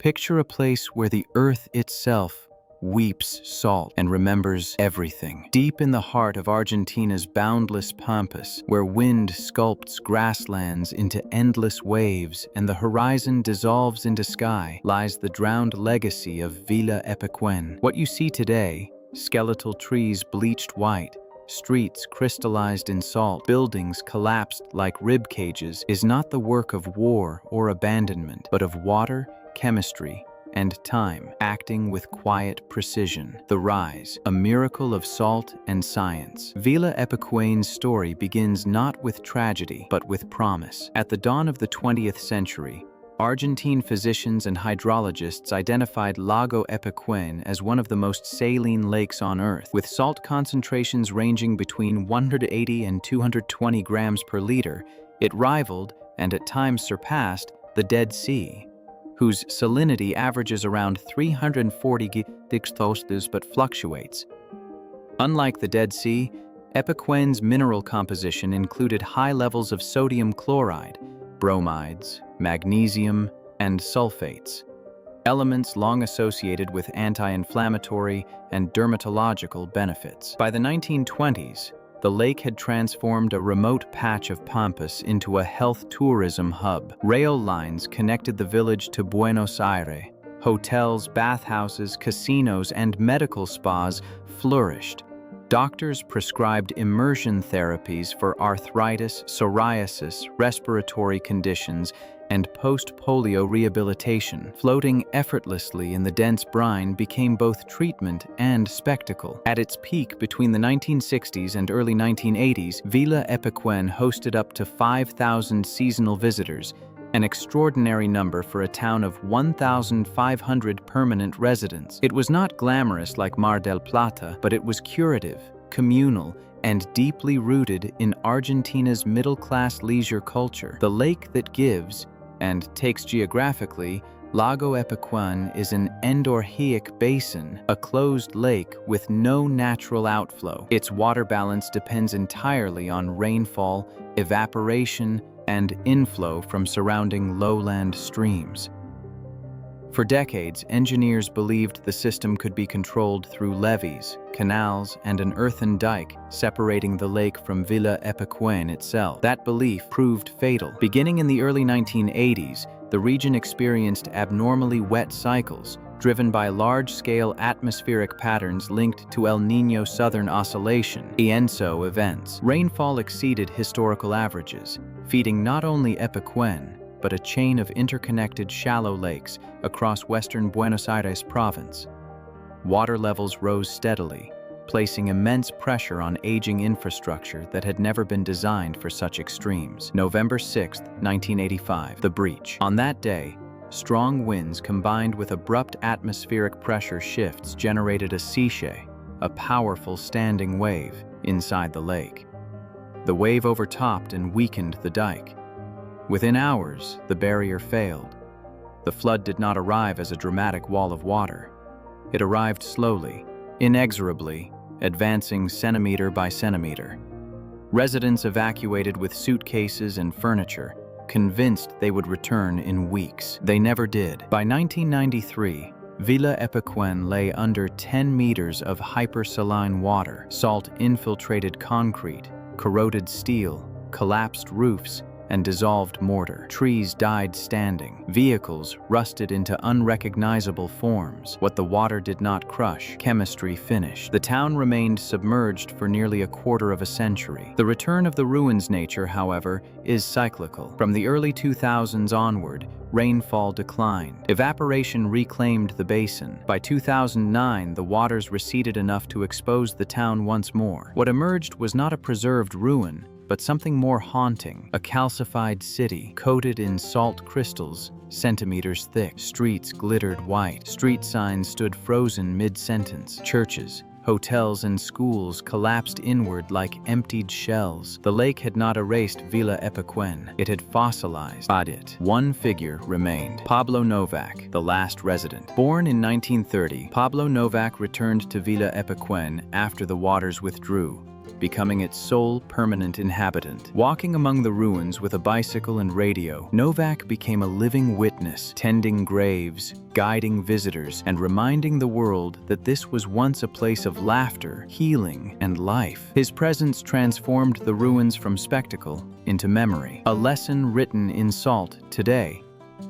Picture a place where the earth itself weeps salt and remembers everything. Deep in the heart of Argentina's boundless pampas, where wind sculpts grasslands into endless waves and the horizon dissolves into sky, lies the drowned legacy of Villa Epecuen. What you see today, skeletal trees bleached white, streets crystallized in salt, buildings collapsed like rib cages, is not the work of war or abandonment, but of water, chemistry, and time, acting with quiet precision. The Rise, a miracle of salt and science. Villa Epecuen's story begins not with tragedy, but with promise. At the dawn of the 20th century, Argentine physicians and hydrologists identified Lago Epecuén as one of the most saline lakes on Earth, with salt concentrations ranging between 180 and 220 grams per liter. It rivaled, and at times surpassed, the Dead Sea, whose salinity averages around 340 g but fluctuates. Unlike the Dead Sea, Epecuen's mineral composition included high levels of sodium chloride, bromides, magnesium, and sulfates, elements long associated with anti-inflammatory and dermatological benefits. By the 1920s, the lake had transformed a remote patch of pampas into a health tourism hub. Rail lines connected the village to Buenos Aires. Hotels, bathhouses, casinos, and medical spas flourished. Doctors prescribed immersion therapies for arthritis, psoriasis, respiratory conditions, and post-polio rehabilitation. Floating effortlessly in the dense brine became both treatment and spectacle. At its peak between the 1960s and early 1980s, Villa Epecuen hosted up to 5,000 seasonal visitors, an extraordinary number for a town of 1,500 permanent residents. It was not glamorous like Mar del Plata, but it was curative, communal, and deeply rooted in Argentina's middle-class leisure culture. The lake that gives, and takes geographically, Lago Epecuén is an endorheic basin, a closed lake with no natural outflow. Its water balance depends entirely on rainfall, evaporation, and inflow from surrounding lowland streams. For decades, engineers believed the system could be controlled through levees, canals, and an earthen dike separating the lake from Villa Epecuén itself. That belief proved fatal. Beginning in the early 1980s, the region experienced abnormally wet cycles, driven by large-scale atmospheric patterns linked to El Niño Southern Oscillation (ENSO) events. Rainfall exceeded historical averages, feeding not only Epecuen, but a chain of interconnected shallow lakes across western Buenos Aires province. Water levels rose steadily, placing immense pressure on aging infrastructure that had never been designed for such extremes. November 6, 1985, the breach. On that day, strong winds combined with abrupt atmospheric pressure shifts generated a seiche, a powerful standing wave, inside the lake. The wave overtopped and weakened the dike. Within hours, the barrier failed. The flood did not arrive as a dramatic wall of water. It arrived slowly, inexorably, advancing centimeter by centimeter. Residents evacuated with suitcases and furniture, convinced they would return in weeks. They never did. By 1993, Villa Epecuén lay under 10 meters of hypersaline water. Salt infiltrated concrete, corroded steel, collapsed roofs, and dissolved mortar. Trees died standing. Vehicles rusted into unrecognizable forms. What the water did not crush, chemistry finished. The town remained submerged for nearly a quarter of a century. The return of the ruins nature, however, is cyclical. From the early 2000s onward, rainfall declined. Evaporation reclaimed the basin. By 2009, the waters receded enough to expose the town once more. What emerged was not a preserved ruin, but something more haunting, a calcified city coated in salt crystals, centimeters thick. Streets glittered white. Street signs stood frozen mid-sentence. Churches, hotels, and schools collapsed inward like emptied shells. The lake had not erased Villa Epecuén. It had fossilized. But one figure remained. Pablo Novak, the last resident. Born in 1930, Pablo Novak returned to Villa Epecuén after the waters withdrew. becoming its sole permanent inhabitant. Walking among the ruins with a bicycle and radio, Novak became a living witness, tending graves, guiding visitors, and reminding the world that this was once a place of laughter, healing, and life. His presence transformed the ruins from spectacle into memory, a lesson written in salt today.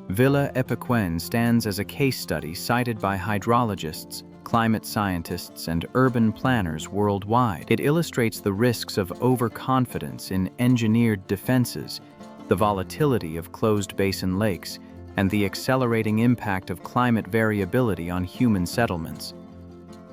Villa Epecuen stands as a case study cited by hydrologists, climate scientists, and urban planners worldwide. It illustrates the risks of overconfidence in engineered defenses, the volatility of closed basin lakes, and the accelerating impact of climate variability on human settlements.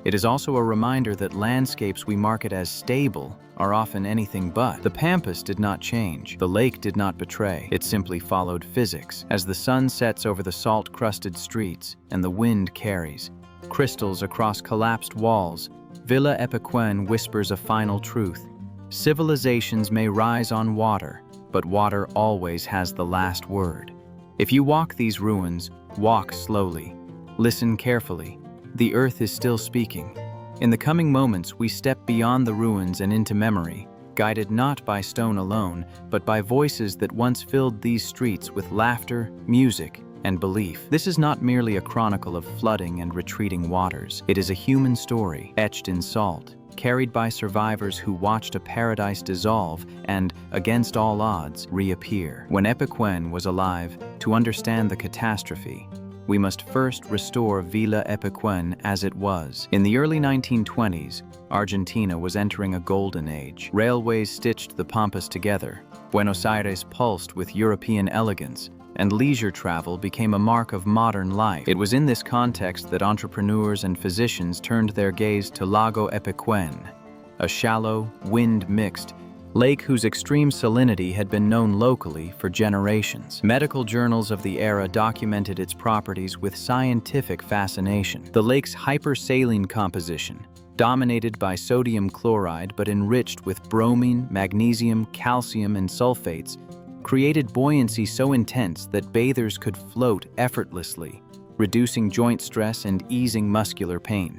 It is also a reminder that landscapes we market as stable are often anything but. The Pampas did not change. The lake did not betray. It simply followed physics. As the sun sets over the salt-crusted streets and the wind carries crystals across collapsed walls, Villa Epecuen whispers a final truth. Civilizations may rise on water, but water always has the last word. If you walk these ruins, walk slowly. Listen carefully. The earth is still speaking. In the coming moments, we step beyond the ruins and into memory, guided not by stone alone, but by voices that once filled these streets with laughter, music, and belief. This is not merely a chronicle of flooding and retreating waters. It is a human story, etched in salt, carried by survivors who watched a paradise dissolve and, against all odds, reappear. When Epecuen was alive, to understand the catastrophe, we must first restore Villa Epecuen as it was. In the early 1920s, Argentina was entering a golden age. Railways stitched the Pampas together. Buenos Aires pulsed with European elegance, and leisure travel became a mark of modern life. It was in this context that entrepreneurs and physicians turned their gaze to Lago Epecuén, a shallow, wind-mixed lake whose extreme salinity had been known locally for generations. Medical journals of the era documented its properties with scientific fascination. The lake's hypersaline composition, dominated by sodium chloride but enriched with bromine, magnesium, calcium, and sulfates, created buoyancy so intense that bathers could float effortlessly, reducing joint stress and easing muscular pain.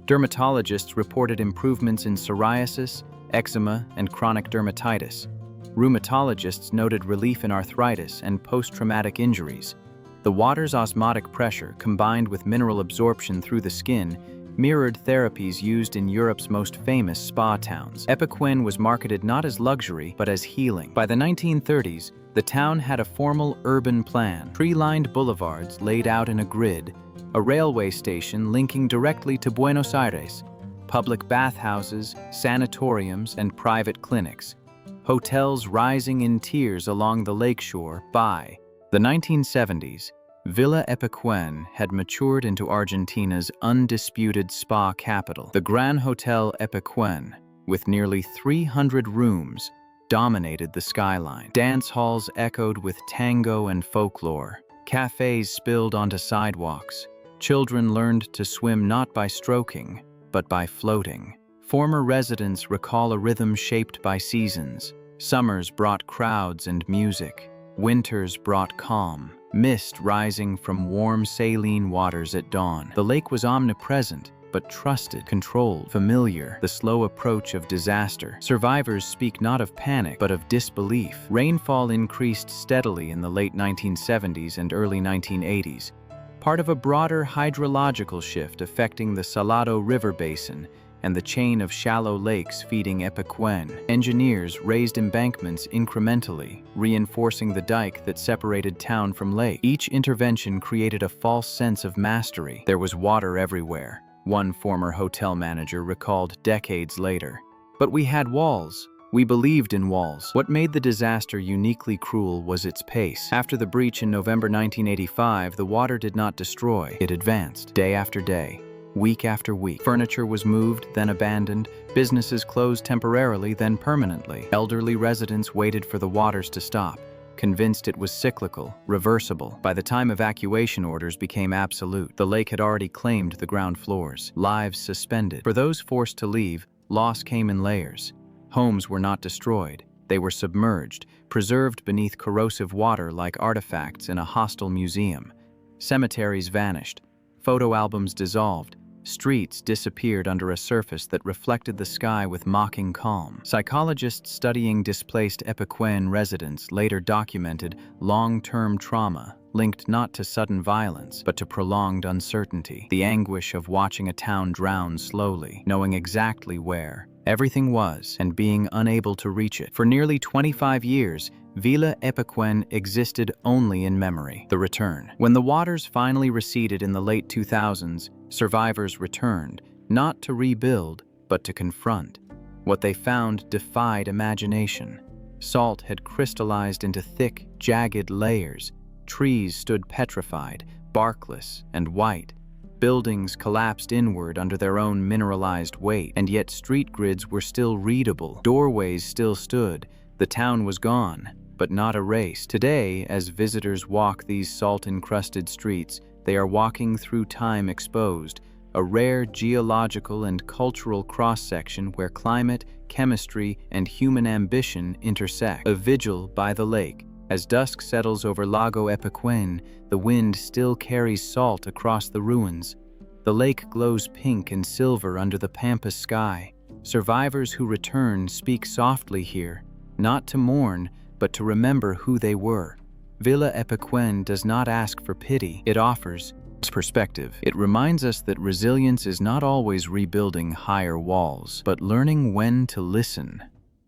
Dermatologists reported improvements in psoriasis, eczema, and chronic dermatitis. Rheumatologists noted relief in arthritis and post-traumatic injuries. The water's osmotic pressure, combined with mineral absorption through the skin, mirrored therapies used in Europe's most famous spa towns. Epecuen was marketed not as luxury, but as healing. By the 1930s, the town had a formal urban plan, tree-lined boulevards laid out in a grid, a railway station linking directly to Buenos Aires, public bathhouses, sanatoriums, and private clinics, hotels rising in tiers along the lakeshore. By the 1970s, Villa Epecuen had matured into Argentina's undisputed spa capital. The Gran Hotel Epecuen, with nearly 300 rooms, dominated the skyline. Dance halls echoed with tango and folklore. Cafes spilled onto sidewalks. Children learned to swim not by stroking, but by floating. Former residents recall a rhythm shaped by seasons. Summers brought crowds and music. Winters brought calm. Mist rising from warm saline waters at dawn. The lake was omnipresent, but trusted, controlled, familiar, the slow approach of disaster. Survivors speak not of panic, but of disbelief. Rainfall increased steadily in the late 1970s and early 1980s, part of a broader hydrological shift affecting the Salado River basin and the chain of shallow lakes feeding Epecuen. Engineers raised embankments incrementally, reinforcing the dike that separated town from lake. Each intervention created a false sense of mastery. There was water everywhere, one former hotel manager recalled decades later. But we had walls. We believed in walls. What made the disaster uniquely cruel was its pace. After the breach in November 1985, the water did not destroy. It advanced, day after day, week after week. Furniture was moved, then abandoned. Businesses closed temporarily, then permanently. Elderly residents waited for the waters to stop, convinced it was cyclical, reversible. By the time evacuation orders became absolute, the lake had already claimed the ground floors. Lives suspended. For those forced to leave, loss came in layers. Homes were not destroyed. They were submerged, preserved beneath corrosive water like artifacts in a hostile museum. Cemeteries vanished. Photo albums dissolved. Streets disappeared under a surface that reflected the sky with mocking calm. Psychologists studying displaced Epecuen residents later documented long-term trauma linked not to sudden violence, but to prolonged uncertainty. The anguish of watching a town drown slowly, knowing exactly where everything was and being unable to reach it. For nearly 25 years, Villa Epecuen existed only in memory. The return. When the waters finally receded in the late 2000s, survivors returned, not to rebuild, but to confront. What they found defied imagination. Salt had crystallized into thick, jagged layers. Trees stood petrified, barkless and white. Buildings collapsed inward under their own mineralized weight, and yet street grids were still readable. Doorways still stood. The town was gone, but not erased. Today, as visitors walk these salt-encrusted streets, they are walking through time exposed, a rare geological and cultural cross-section where climate, chemistry, and human ambition intersect. A vigil by the lake. As dusk settles over Lago Epecuén, the wind still carries salt across the ruins. The lake glows pink and silver under the Pampas sky. Survivors who return speak softly here, not to mourn, but to remember who they were. Villa Epecuen does not ask for pity, it offers perspective. It reminds us that resilience is not always rebuilding higher walls, but learning when to listen,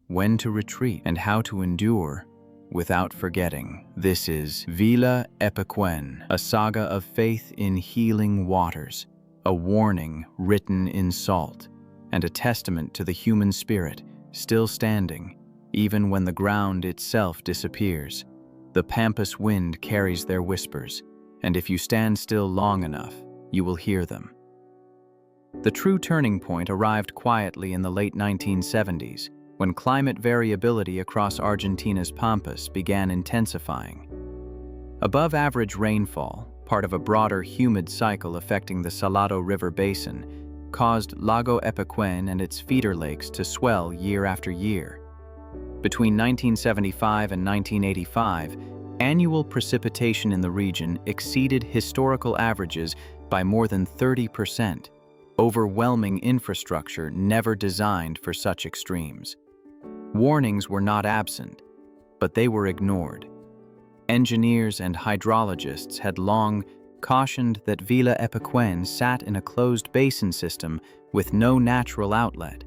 when to retreat, and how to endure without forgetting. This is Villa Epecuen, a saga of faith in healing waters, a warning written in salt, and a testament to the human spirit still standing, even when the ground itself disappears. The Pampas wind carries their whispers, and if you stand still long enough, you will hear them. The true turning point arrived quietly in the late 1970s, when climate variability across Argentina's Pampas began intensifying. Above-average rainfall, part of a broader humid cycle affecting the Salado River basin, caused Lago Epecuén and its feeder lakes to swell year after year. Between 1975 and 1985, annual precipitation in the region exceeded historical averages by more than 30%, overwhelming infrastructure never designed for such extremes. Warnings were not absent, but they were ignored. Engineers and hydrologists had long cautioned that Villa Epecuén sat in a closed basin system with no natural outlet.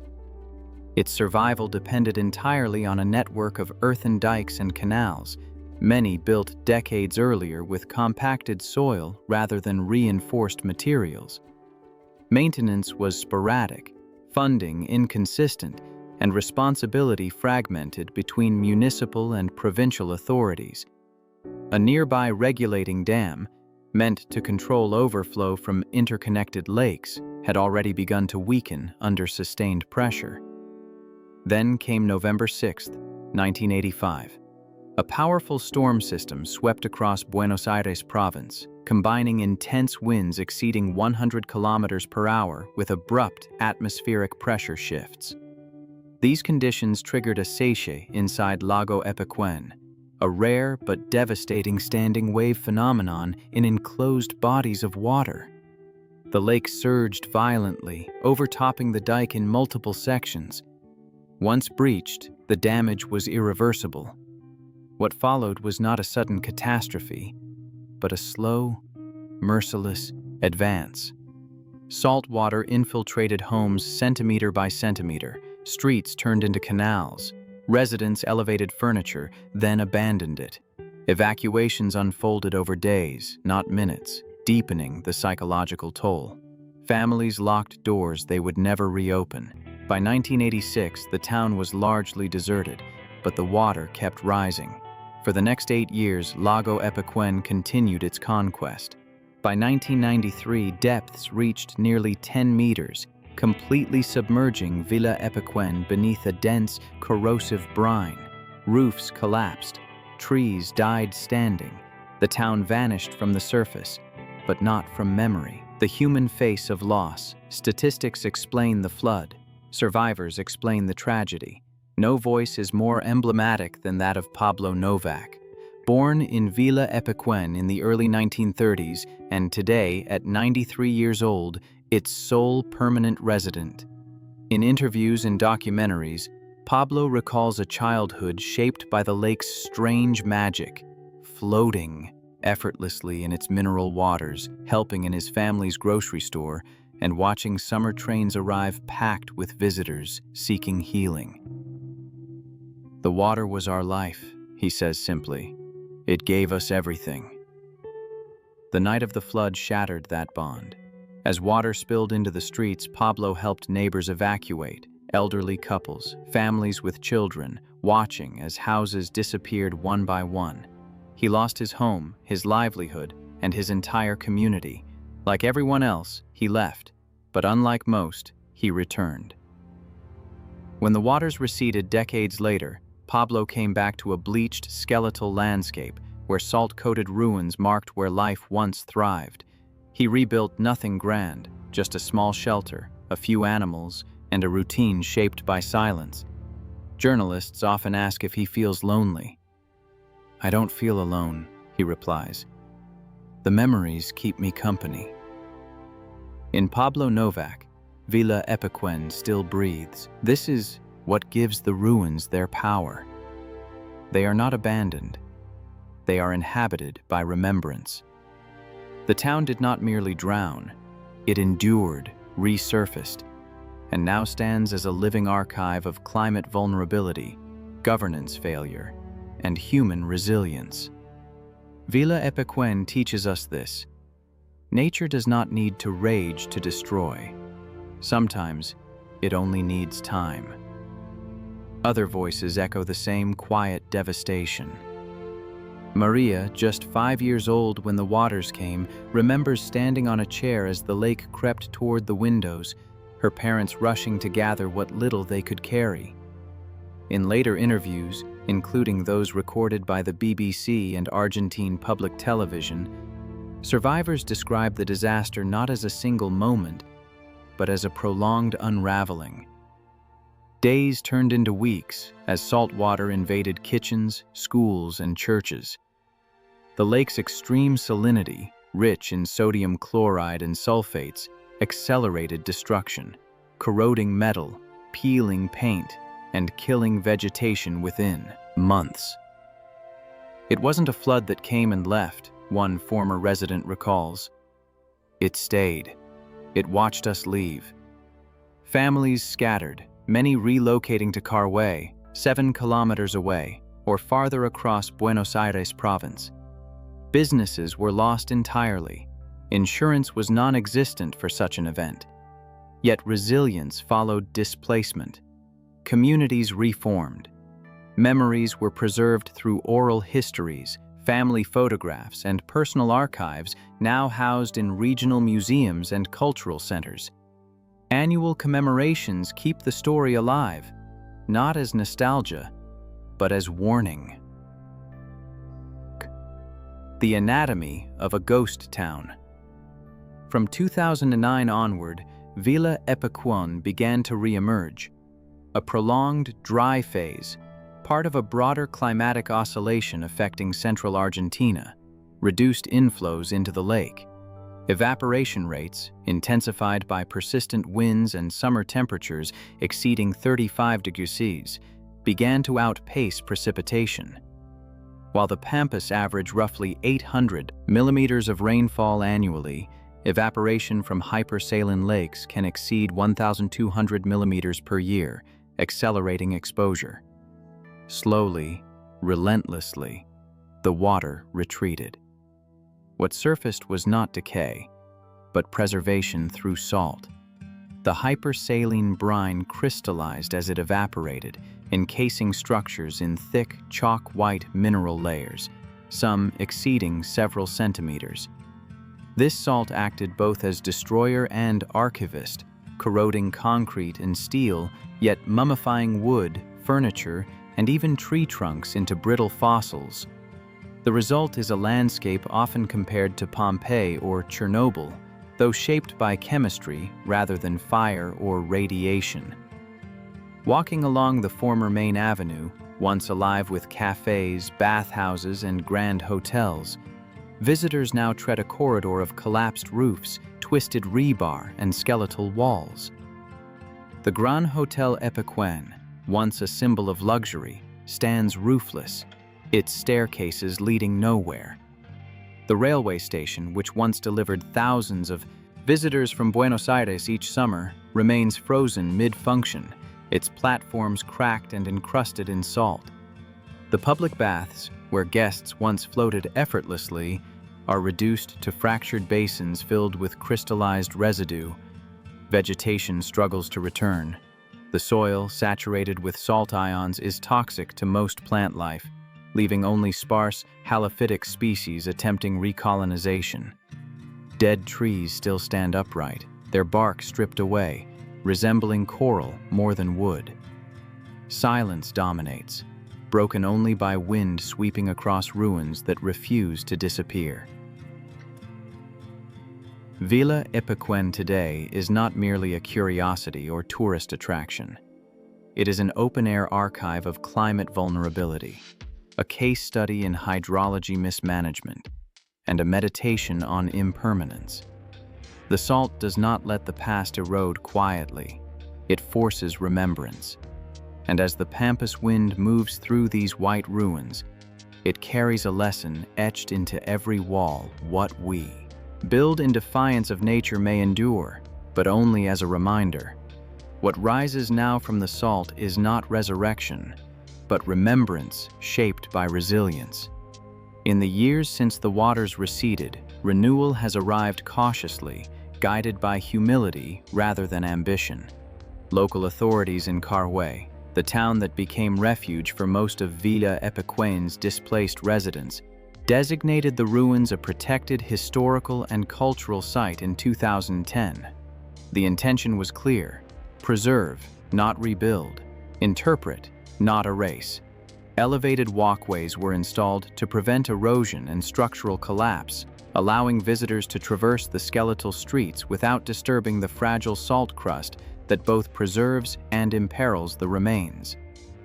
Its survival depended entirely on a network of earthen dikes and canals, many built decades earlier with compacted soil rather than reinforced materials. Maintenance was sporadic, funding inconsistent, and responsibility fragmented between municipal and provincial authorities. A nearby regulating dam, meant to control overflow from interconnected lakes, had already begun to weaken under sustained pressure. Then came November 6, 1985. A powerful storm system swept across Buenos Aires province, combining intense winds exceeding 100 kilometers per hour with abrupt atmospheric pressure shifts. These conditions triggered a seiche inside Lago Epecuén, a rare but devastating standing wave phenomenon in enclosed bodies of water. The lake surged violently, overtopping the dike in multiple sections. Once breached, the damage was irreversible. What followed was not a sudden catastrophe, but a slow, merciless advance. Saltwater infiltrated homes centimeter by centimeter, streets turned into canals, residents elevated furniture, then abandoned it. Evacuations unfolded over days, not minutes, deepening the psychological toll. Families locked doors they would never reopen. By 1986, the town was largely deserted, but the water kept rising. For the next 8 years, Lago Epecuén continued its conquest. By 1993, depths reached nearly 10 meters, completely submerging Villa Epecuén beneath a dense, corrosive brine. Roofs collapsed, trees died standing. The town vanished from the surface, but not from memory. The human face of loss. Statistics explain the flood. Survivors explain the tragedy. No voice is more emblematic than that of Pablo Novak. Born in Villa Epecuén in the early 1930s and today, at 93 years old, its sole permanent resident. In interviews and documentaries, Pablo recalls a childhood shaped by the lake's strange magic, floating effortlessly in its mineral waters, helping in his family's grocery store, and watching summer trains arrive packed with visitors seeking healing. "The water was our life," he says simply. "It gave us everything." The night of the flood shattered that bond. As water spilled into the streets, Pablo helped neighbors evacuate, elderly couples, families with children, watching as houses disappeared one by one. He lost his home, his livelihood, and his entire community. Like everyone else, he left, but unlike most, he returned. When the waters receded decades later, Pablo came back to a bleached, skeletal landscape where salt-coated ruins marked where life once thrived. He rebuilt nothing grand, just a small shelter, a few animals, and a routine shaped by silence. Journalists often ask if he feels lonely. "I don't feel alone," he replies. "The memories keep me company." In Pablo Novak, Villa Epecuen still breathes. This is what gives the ruins their power. They are not abandoned. They are inhabited by remembrance. The town did not merely drown. It endured, resurfaced, and now stands as a living archive of climate vulnerability, governance failure, and human resilience. Villa Epecuén teaches us this. Nature does not need to rage to destroy. Sometimes, it only needs time. Other voices echo the same quiet devastation. Maria, just 5 years old when the waters came, remembers standing on a chair as the lake crept toward the windows, her parents rushing to gather what little they could carry. In later interviews, including those recorded by the BBC and Argentine public television, survivors describe the disaster not as a single moment, but as a prolonged unraveling. Days turned into weeks as saltwater invaded kitchens, schools, and churches. The lake's extreme salinity, rich in sodium chloride and sulfates, accelerated destruction, corroding metal, peeling paint, and killing vegetation within months. "It wasn't a flood that came and left," one former resident recalls. "It stayed. It watched us leave." Families scattered, many relocating to Carhuay, 7 kilometers away, or farther across Buenos Aires province. Businesses were lost entirely. Insurance was non-existent for such an event. Yet resilience followed displacement. Communities reformed. Memories were preserved through oral histories, family photographs, and personal archives now housed in regional museums and cultural centers. Annual commemorations keep the story alive, not as nostalgia, but as warning. The anatomy of a ghost town. From 2009 onward, Villa Epecuén began to re-emerge. A prolonged, dry phase, part of a broader climatic oscillation affecting central Argentina, reduced inflows into the lake. Evaporation rates, intensified by persistent winds and summer temperatures exceeding 35 degrees Celsius, began to outpace precipitation. While the Pampas average roughly 800 millimeters of rainfall annually, evaporation from hypersaline lakes can exceed 1,200 millimeters per year, accelerating exposure. Slowly, relentlessly, the water retreated. What surfaced was not decay, but preservation through salt. The hypersaline brine crystallized as it evaporated, encasing structures in thick, chalk-white mineral layers, some exceeding several centimeters. This salt acted both as destroyer and archivist, corroding concrete and steel, yet mummifying wood, furniture, and even tree trunks into brittle fossils. The result is a landscape often compared to Pompeii or Chernobyl, though shaped by chemistry rather than fire or radiation. Walking along the former main avenue, once alive with cafes, bathhouses, and grand hotels, Visitors now tread a corridor of collapsed roofs, twisted rebar, and skeletal walls. The Gran Hotel Epecuen, once a symbol of luxury, stands roofless, its staircases leading nowhere. The railway station, which once delivered thousands of visitors from Buenos Aires each summer, remains frozen mid-function, its platforms cracked and encrusted in salt. The public baths, where guests once floated effortlessly, are reduced to fractured basins filled with crystallized residue. Vegetation struggles to return. The soil, saturated with salt ions, is toxic to most plant life, leaving only sparse, halophytic species attempting recolonization. Dead trees still stand upright, their bark stripped away, resembling coral more than wood. Silence dominates, broken only by wind sweeping across ruins that refuse to disappear. Villa Epecuen today is not merely a curiosity or tourist attraction. It is an open-air archive of climate vulnerability, a case study in hydrology mismanagement, and a meditation on impermanence. The salt does not let the past erode quietly. It forces remembrance. And as the Pampas wind moves through these white ruins, it carries a lesson etched into every wall: what we build in defiance of nature may endure, but only as a reminder. What rises now from the salt is not resurrection, but remembrance shaped by resilience. In the years since the waters receded, renewal has arrived cautiously, guided by humility rather than ambition. Local authorities in Carhué, the town that became refuge for most of Villa Epecuen's displaced residents, designated the ruins a protected historical and cultural site in 2010. The intention was clear: preserve, not rebuild; interpret, not erase. Elevated walkways were installed to prevent erosion and structural collapse, allowing visitors to traverse the skeletal streets without disturbing the fragile salt crust that both preserves and imperils the remains.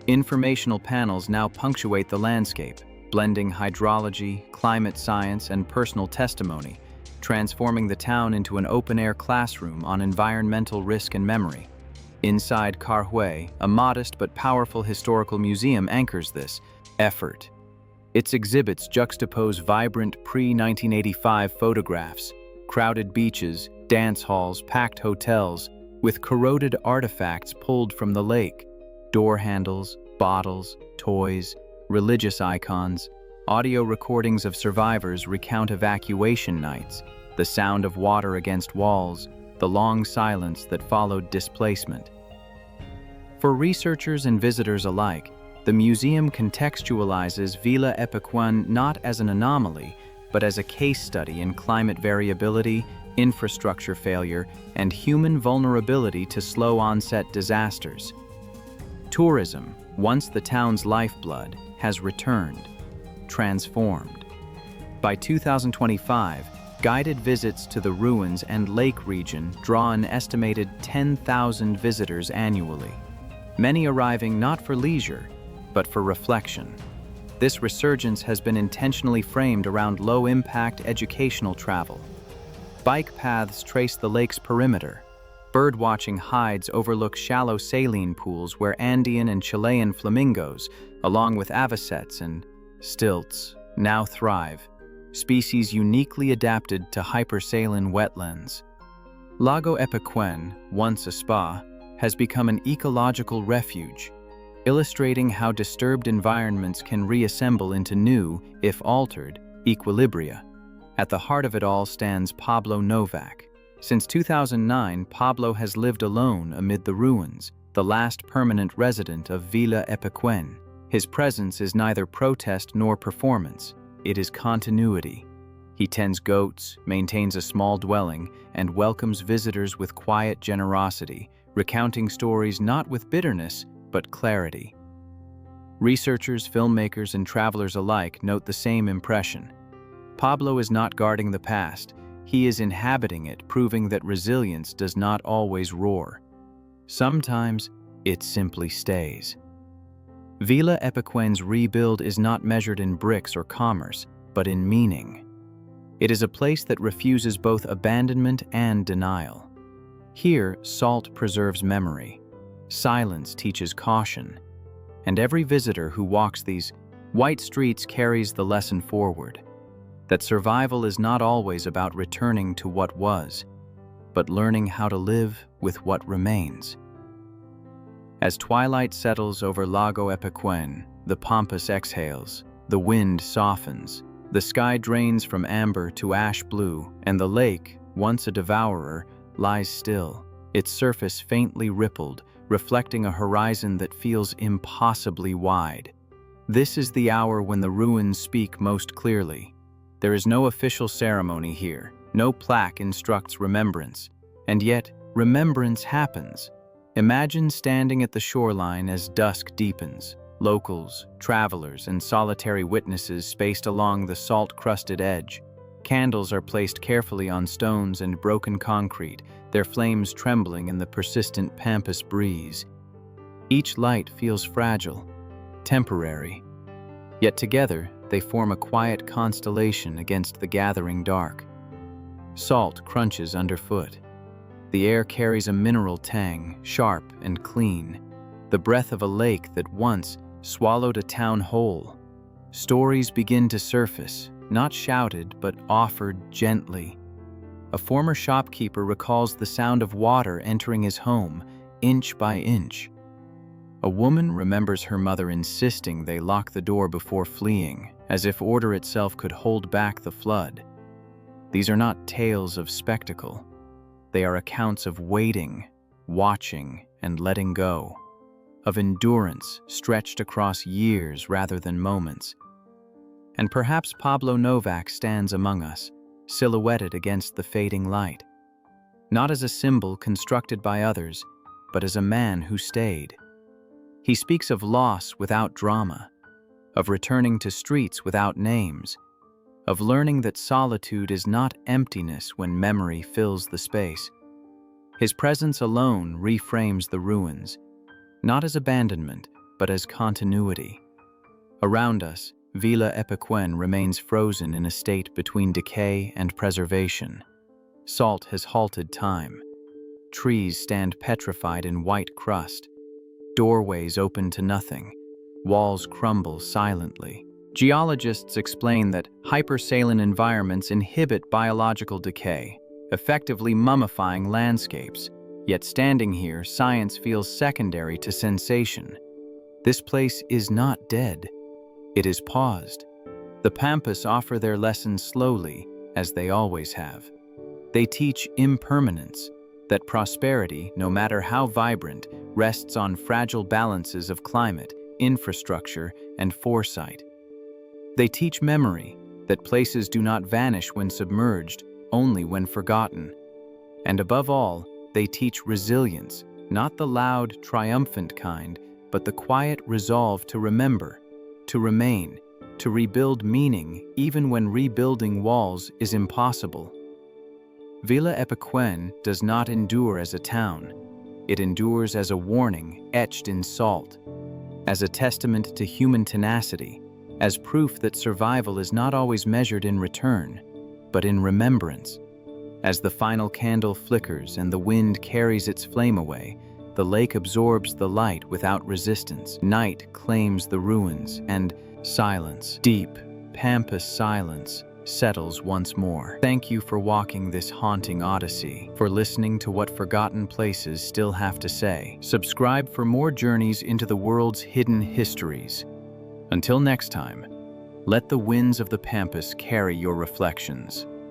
Informational panels now punctuate the landscape, blending hydrology, climate science, and personal testimony, transforming the town into an open-air classroom on environmental risk and memory. Inside Carhué, a modest but powerful historical museum anchors this effort. Its exhibits juxtapose vibrant pre-1985 photographs, crowded beaches, dance halls, packed hotels, with corroded artifacts pulled from the lake: door handles, bottles, toys, religious icons. Audio recordings of survivors recount evacuation nights, the sound of water against walls, the long silence that followed displacement. For researchers and visitors alike, the museum contextualizes Villa Epecuén not as an anomaly, but as a case study in climate variability, infrastructure failure, and human vulnerability to slow-onset disasters. Tourism, once the town's lifeblood, has returned, transformed. By 2025, guided visits to the ruins and lake region draw an estimated 10,000 visitors annually, many arriving not for leisure, but for reflection. This resurgence has been intentionally framed around low-impact educational travel. Bike paths trace the lake's perimeter. Birdwatching hides overlook shallow saline pools where Andean and Chilean flamingos, along with avocets and stilts, now thrive, species uniquely adapted to hypersaline wetlands. Lago Epecuén, once a spa, has become an ecological refuge, illustrating how disturbed environments can reassemble into new, if altered, equilibria. At the heart of it all stands Pablo Novak. Since 2009, Pablo has lived alone amid the ruins, the last permanent resident of Villa Epecuén. His presence is neither protest nor performance. It is continuity. He tends goats, maintains a small dwelling, and welcomes visitors with quiet generosity, recounting stories not with bitterness, but clarity. Researchers, filmmakers, and travelers alike note the same impression. Pablo is not guarding the past. He is inhabiting it, proving that resilience does not always roar. Sometimes, it simply stays. Villa Epecuén's rebuild is not measured in bricks or commerce, but in meaning. It is a place that refuses both abandonment and denial. Here, salt preserves memory, silence teaches caution, and every visitor who walks these white streets carries the lesson forward, that survival is not always about returning to what was, but learning how to live with what remains. As twilight settles over Lago Epecuén, the Pampas exhales, the wind softens, the sky drains from amber to ash blue, and the lake, once a devourer, lies still, its surface faintly rippled, reflecting a horizon that feels impossibly wide. This is the hour when the ruins speak most clearly. There is no official ceremony here, no plaque instructs remembrance, and yet remembrance happens. Imagine standing at the shoreline as dusk deepens. Locals, travelers, and solitary witnesses spaced along the salt-crusted edge. Candles are placed carefully on stones and broken concrete, their flames trembling in the persistent pampas breeze. Each light feels fragile, temporary, yet together they form a quiet constellation against the gathering dark. Salt crunches underfoot. The air carries a mineral tang, sharp and clean, the breath of a lake that once swallowed a town whole. Stories begin to surface, not shouted but offered gently. A former shopkeeper recalls the sound of water entering his home, inch by inch. A woman remembers her mother insisting they lock the door before fleeing, as if order itself could hold back the flood. These are not tales of spectacle. They are accounts of waiting, watching, and letting go, of endurance stretched across years rather than moments. And perhaps Pablo Novak stands among us, silhouetted against the fading light, not as a symbol constructed by others, but as a man who stayed. He speaks of loss without drama, of returning to streets without names, of learning that solitude is not emptiness when memory fills the space. His presence alone reframes the ruins, not as abandonment, but as continuity. Around us, Villa Epecuen remains frozen in a state between decay and preservation. Salt has halted time. Trees stand petrified in white crust. Doorways open to nothing. Walls crumble silently. Geologists explain that hypersaline environments inhibit biological decay, effectively mummifying landscapes. Yet standing here, science feels secondary to sensation. This place is not dead. It is paused. The Pampas offer their lessons slowly, as they always have. They teach impermanence, that prosperity, no matter how vibrant, rests on fragile balances of climate, infrastructure, and foresight. They teach memory, that places do not vanish when submerged, only when forgotten. And above all, they teach resilience, not the loud, triumphant kind, but the quiet resolve to remember, to remain, to rebuild meaning even when rebuilding walls is impossible. Villa Epecuen does not endure as a town. It endures as a warning etched in salt, as a testament to human tenacity, as proof that survival is not always measured in return, but in remembrance. As the final candle flickers and the wind carries its flame away, the lake absorbs the light without resistance. Night claims the ruins, and silence, deep, pampas silence, settles once more. Thank you for walking this haunting odyssey, for listening to what forgotten places still have to say. Subscribe for more journeys into the world's hidden histories. Until next time, let the winds of the Pampas carry your reflections.